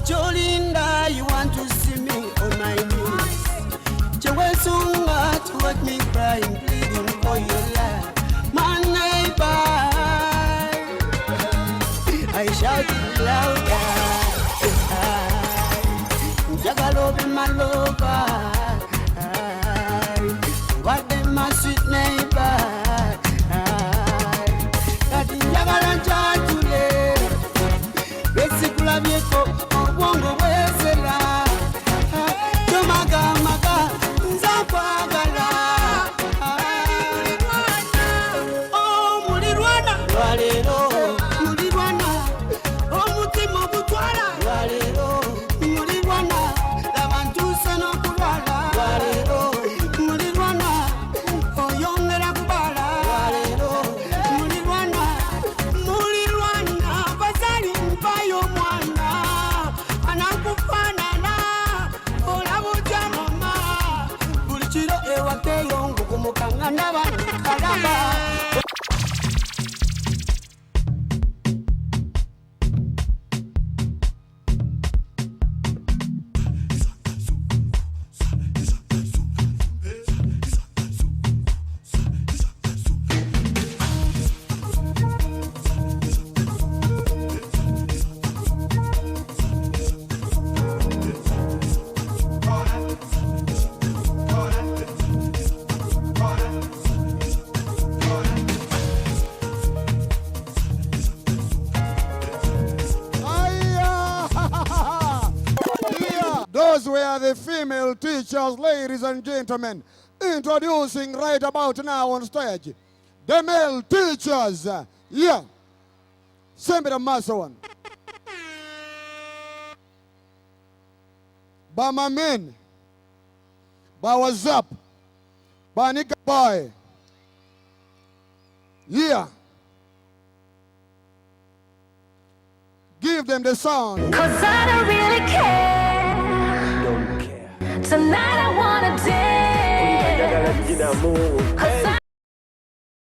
Jolinda, you want to see me on my knees. Chewesunga to watch me crying, pleading for your life. My neighbor, I shouted louder. Jagalo be my lover. What them my sweet neighbor. That in Jagala Jatule. Basic love you go. Wongo wesela Tomaga maga Nzapagala Oh mulirwana Walero mulirwana Oh mutima butwala Walero mulirwana Labantu sano kulala Walero mulirwana Oh yongera kubala Walero mulirwana Bazali mpayo mwana Those were the female teachers, ladies and gentlemen. Introducing right about now on stage, the male teachers. Yeah. Send me the master one. By my men. By what's up. By Nika Boy. Yeah. Give them the sound. 'Cause I don't really care. Tonight I wanna dance.